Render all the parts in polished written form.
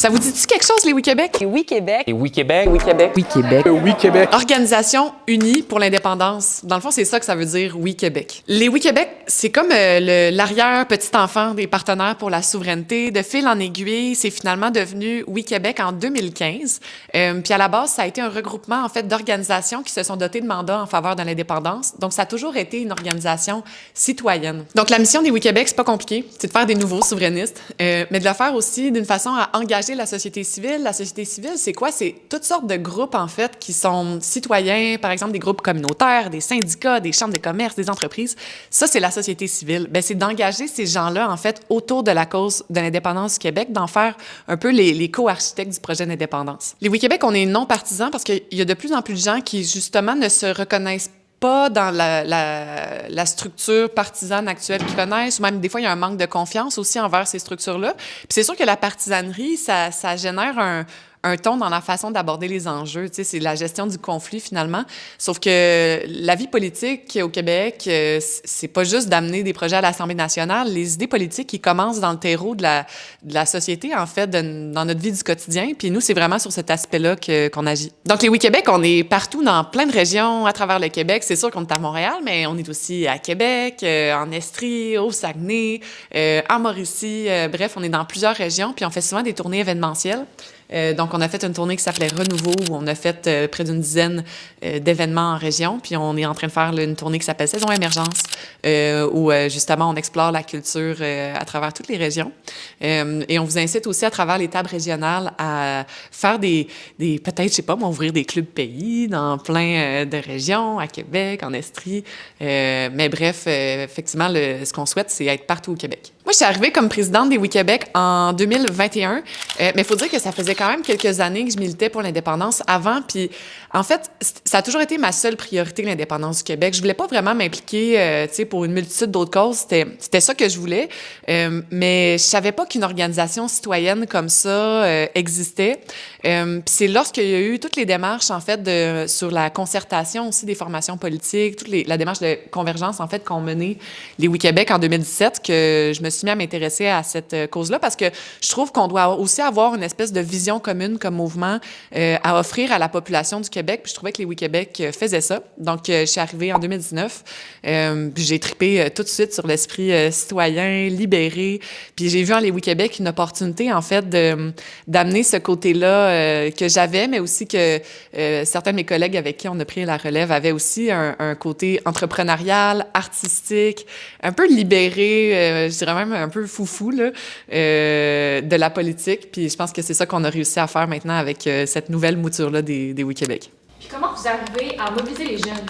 Ça vous dit-tu quelque chose, les Oui-Québec? Et oui Québec. Et oui Québec. Oui Québec. Oui, Québec. Oui, Québec. Organisation unie pour l'indépendance. Dans le fond, c'est ça que ça veut dire, Oui Québec. Les Oui Québec, c'est comme l'arrière-petit-enfant des partenaires pour la souveraineté. De fil en aiguille, c'est finalement devenu Oui Québec en 2015. Puis à la base, ça a été un regroupement, en fait, d'organisations qui se sont dotées de mandats en faveur de l'indépendance. Donc, ça a toujours été une organisation citoyenne. Donc, la mission des Oui Québec, c'est pas compliqué. C'est de faire des nouveaux souverainistes, mais de le faire aussi d'une façon à engager la société civile. La société civile, c'est quoi? C'est toutes sortes de groupes, en fait, qui sont citoyens, par exemple, des groupes communautaires, des syndicats, des chambres de commerce, des entreprises. Ça, c'est la société civile. Bien, c'est d'engager ces gens-là, en fait, autour de la cause de l'indépendance du Québec, d'en faire un peu les co-architectes du projet d'indépendance. Les Oui-Québec, on est non partisans parce qu'il y a de plus en plus de gens qui, justement, ne se reconnaissent pas dans la structure partisane actuelle qu'ils connaissent, ou même des fois, il y a un manque de confiance aussi envers ces structures-là. Puis c'est sûr que la partisanerie, ça génère un ton dans la façon d'aborder les enjeux. Tu sais, c'est la gestion du conflit, finalement. Sauf que la vie politique au Québec, c'est pas juste d'amener des projets à l'Assemblée nationale. Les idées politiques, ils commencent dans le terreau de la société, en fait, dans notre vie du quotidien. Puis nous, c'est vraiment sur cet aspect-là qu'on agit. Donc, les Oui-Québec, on est partout dans plein de régions à travers le Québec. C'est sûr qu'on est à Montréal, mais on est aussi à Québec, en Estrie, au Saguenay, en Mauricie. Bref, on est dans plusieurs régions, puis on fait souvent des tournées événementielles. Donc, on a fait une tournée qui s'appelait Renouveau, où on a fait près d'une dizaine d'événements en région. Puis, on est en train de faire une tournée qui s'appelle Saison Émergence, où, justement, on explore la culture à travers toutes les régions. Et on vous incite aussi, à travers les tables régionales, à faire peut-être, je sais pas, ouvrir des clubs pays dans plein de régions, à Québec, en Estrie. Mais bref, effectivement, ce qu'on souhaite, c'est être partout au Québec. Moi, je suis arrivée comme présidente des Oui-Québec en 2021, mais il faut dire que ça faisait quand même quelques années que je militais pour l'indépendance avant, puis en fait, ça a toujours été ma seule priorité, l'indépendance du Québec. Je voulais pas vraiment m'impliquer, tu sais, pour une multitude d'autres causes. C'était ça que je voulais, mais je savais pas qu'une organisation citoyenne comme ça existait. Puis c'est lorsqu'il y a eu toutes les démarches, en fait, sur la concertation aussi des formations politiques, la démarche de convergence, en fait, qu'ont mené les Oui-Québec en 2017, que je me suis mis à m'intéresser à cette cause-là, parce que je trouve qu'on doit aussi avoir une espèce de vision commune comme mouvement à offrir à la population du Québec. Puis je trouvais que les Oui-Québec faisaient ça. Donc, je suis arrivée en 2019. Puis j'ai trippé tout de suite sur l'esprit citoyen, libéré. Puis j'ai vu en les Oui-Québec une opportunité, en fait, d'amener ce côté-là que j'avais, mais aussi que certains de mes collègues avec qui on a pris la relève avaient aussi un côté entrepreneurial, artistique, un peu libéré, je dirais même un peu foufou, là, de la politique. Puis je pense que c'est ça qu'on a réussi à faire maintenant avec cette nouvelle mouture-là des Oui-Québec. Puis comment vous arrivez à mobiliser les jeunes?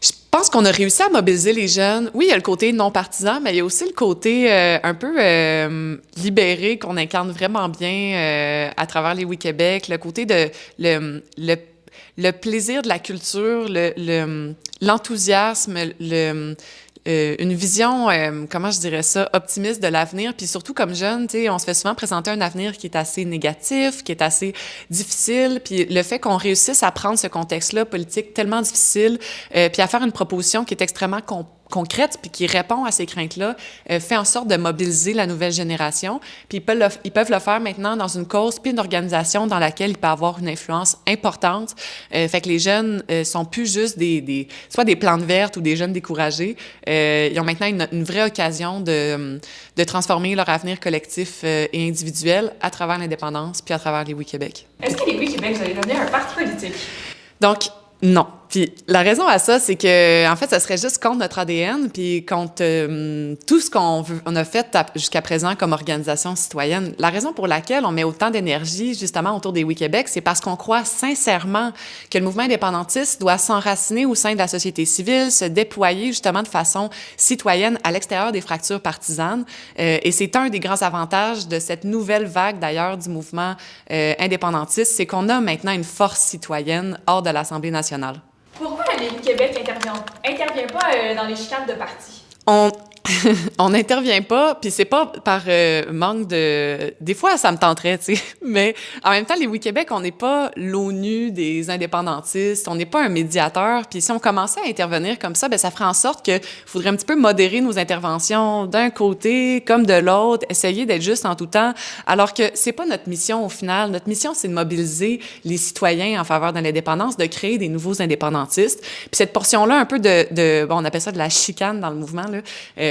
Je pense qu'on a réussi à mobiliser les jeunes. Oui, il y a le côté non partisan, mais il y a aussi le côté un peu libéré qu'on incarne vraiment bien à travers les Oui-Québec. Le côté de le plaisir de la culture, l'enthousiasme, une vision, comment je dirais ça, optimiste de l'avenir. Puis surtout, comme jeune, tu sais, on se fait souvent présenter un avenir qui est assez négatif, qui est assez difficile. Puis le fait qu'on réussisse à prendre ce contexte-là politique tellement difficile, puis à faire une proposition qui est extrêmement concrète puis qui répond à ces craintes-là, fait en sorte de mobiliser la nouvelle génération. Puis ils peuvent le faire maintenant dans une cause puis une organisation dans laquelle ils peuvent avoir une influence importante. Fait que les jeunes sont plus juste soit des plantes vertes ou des jeunes découragés. Ils ont maintenant une vraie occasion de transformer leur avenir collectif et individuel à travers l'indépendance puis à travers les Oui-Québec. Est-ce que les Oui-Québec, vous allez devenir un parti politique? Donc, non. Puis la raison à ça, c'est que en fait, ça serait juste contre notre ADN, puis contre tout ce on a fait jusqu'à présent comme organisation citoyenne. La raison pour laquelle on met autant d'énergie justement autour des Oui-Québec, c'est parce qu'on croit sincèrement que le mouvement indépendantiste doit s'enraciner au sein de la société civile, se déployer justement de façon citoyenne à l'extérieur des fractures partisanes. Et c'est un des grands avantages de cette nouvelle vague d'ailleurs du mouvement indépendantiste, c'est qu'on a maintenant une force citoyenne hors de l'Assemblée nationale. Pourquoi les Québec intervient pas dans les chicanes de parti? On n'intervient pas, puis c'est pas par manque de... Des fois, ça me tenterait, tu sais, mais en même temps, les Oui Québec, on n'est pas l'ONU des indépendantistes, on n'est pas un médiateur, puis si on commençait à intervenir comme ça, ben ça ferait en sorte qu'il faudrait un petit peu modérer nos interventions d'un côté comme de l'autre, essayer d'être juste en tout temps, alors que c'est pas notre mission au final. Notre mission, c'est de mobiliser les citoyens en faveur de l'indépendance, de créer des nouveaux indépendantistes. Puis cette portion-là, un peu bon, on appelle ça de la chicane dans le mouvement, là,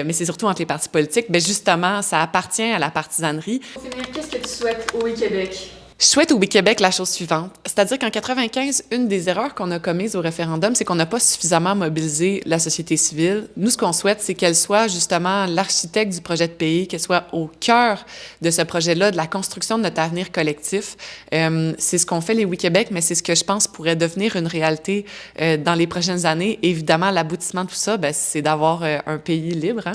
mais c'est surtout entre les partis politiques, bien justement, ça appartient à la partisanerie. Pour finir, qu'est-ce que tu souhaites au Québec? Je souhaite au Québec la chose suivante, c'est-à-dire qu'en 95, une des erreurs qu'on a commises au référendum, c'est qu'on n'a pas suffisamment mobilisé la société civile. Nous, ce qu'on souhaite, c'est qu'elle soit justement l'architecte du projet de pays, qu'elle soit au cœur de ce projet-là, de la construction de notre avenir collectif. C'est ce qu'ont fait les Oui Québec, mais c'est ce que je pense pourrait devenir une réalité dans les prochaines années. Évidemment, l'aboutissement de tout ça, bien, c'est d'avoir un pays libre, hein?